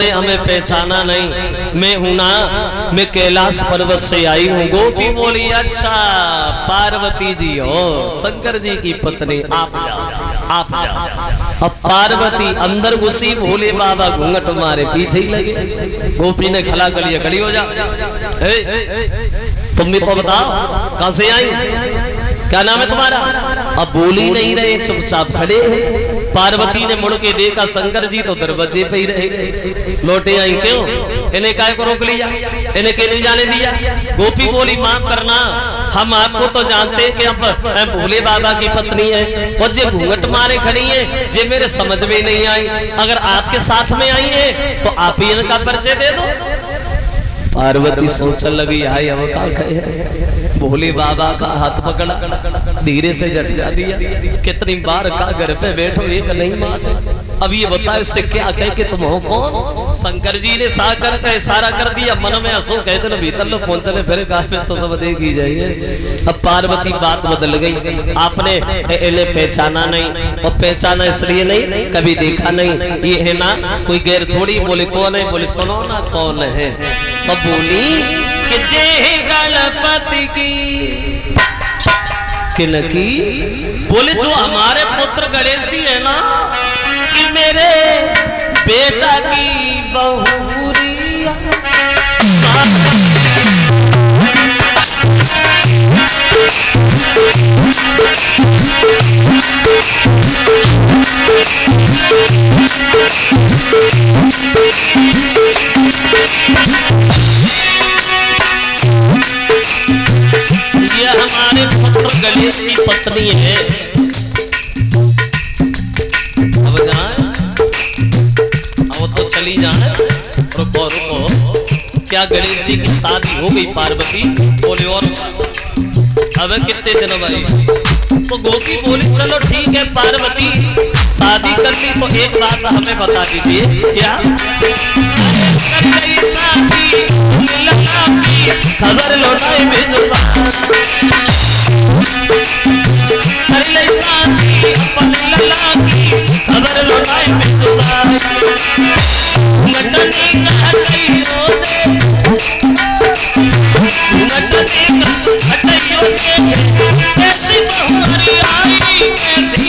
हमें पहचाना नहीं, मैं हूं ना, मैं कैलाश पर्वत से आई हूँ। गोपी बोली अच्छा पार्वती जी हो, शंकर जी की पत्नी, आप जाओ आप जाओ। अब पार्वती अंदर घुसी, भोले बाबा घूंघट मारे पीछे ही लगे। गोपी ने खला कर लिया, खड़ी हो जा, तुम भी तो बताओ कहां से आई, क्या नाम है तुम्हारा। अब बोल ही नहीं रहे, चुपचाप खड़े हैं। पार्वती ने मुड़ के देखा शंकर जी तो दरवाजे पे ही रह गए। लौटे आई क्यों, इन्हें काय को रोक लिया, इन्हें क्यों नहीं जाने दिया। गोपी बोली माफ करना, हम आपको तो जानते हैं कि अब भोले बाबा की पत्नी है, और जे घूंघट मारे खड़ी है जे मेरे समझ में नहीं आई। अगर आपके साथ में आई है तो आप ही इनका परिचय दे दो। पार्वती सोचने लगी हाय अब का कहे। भोले बाबा का हाथ पकड़ा, धीरे से झटका दिया। कितनी बार का घर पे बैठो एक नहीं माने। अब ये बताओ इससे क्या कह के तुम हो कौन। शंकर जी ने इशारा कर दिया, मन में हंसो कहते ना भीतर लो पहुंचने फिर कहा तो सब देख ही जाइए। अब पार्वती बात बदल गई, आपने इन्हें पहचाना नहीं, और पहचाना इसलिए नहीं कभी देखा नहीं, ये है ना कोई गैर थोड़ी। बोले कौन है, बोले सुनो ना कौन है। तो बोली कि जय गणपति की किनकी, बोले जो हमारे पुत्र गणेश है ना, कि मेरे बेटा की बहुरिया। ये हमारे पुत्र गणेश की पत्नी है। अब जाए, अब तो चली जाए। रुको रुको, क्या गणेश जी की शादी हो गई पार्वती। बोले और अब कितने दिन भाई। तो गोपी बोली चलो ठीक है पार्वती शादी कर ली, तो एक बात हमें बता दीजिए क्या। शादी खबर लौटाई भेजवा, खबर लौटाई भेजवा। मटनी का हटियो दे, कैसी बहुरी आई, कैसी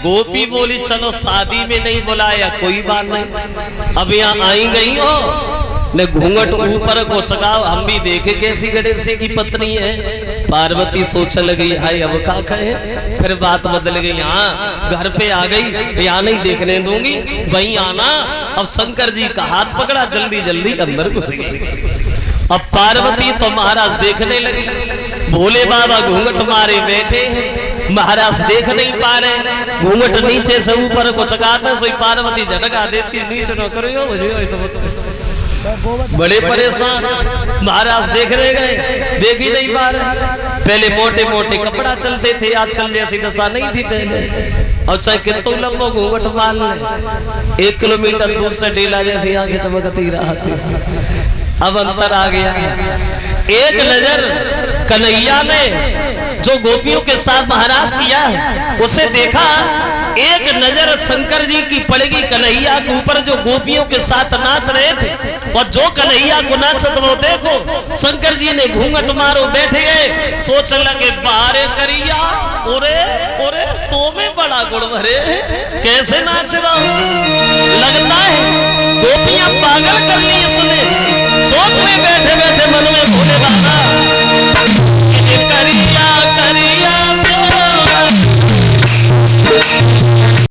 गोपी बोली चलो शादी में नहीं बुलाया कोई बात नहीं, अब यहाँ आई गई हो ने घूंघट ऊपर को चगाओ, हम भी देखे कैसी गणेश की पत्नी है। पार्वती सोचने लगी हाय अब का कहे। फिर बात बदल गई, हाँ घर पे आ गई, यहाँ नहीं देखने दूंगी, वहीं आना। अब शंकर जी का हाथ पकड़ा, जल्दी जल्दी अंदर घुस गई। अब पार्वती तो महाराज देखने लगी, भोले बाबा घूंघट मारे बैठे हैं, महाराज देख नहीं पा रहे। घूंघट नीचे से ऊपर को चगाते, सोई पार्वती झटका देती, नीचे न करो तो बड़े परेशान। महाराज देखने गए, देख ही नहीं पा रहे। पहले मोटे मोटे कपड़ा चलते थे, आजकल जैसी दशा नहीं थी पहले। और चाहे कितना लंबो घूंघट मार ले, 1 किलोमीटर दूर से ढीला जैसी आंखें चमकती रहती। अब अंतर आ गया। एक नजर कन्हैया ने जो गोपियों के साथ महाराज किया उसे देखा, एक नजर शंकर जी की पड़ेगी कन्हैया के ऊपर जो गोपियों के साथ नाच रहे थे, और जो कन्हैया को नाचत वो देखो। शंकर जी ने घूंघट मारो बैठे गए, सोच लगे बारे करिया, ओरे ओरे तो में बड़ा गुण भरे, कैसे नाच रहा हूं। लगता है गोपियां पागल कर ली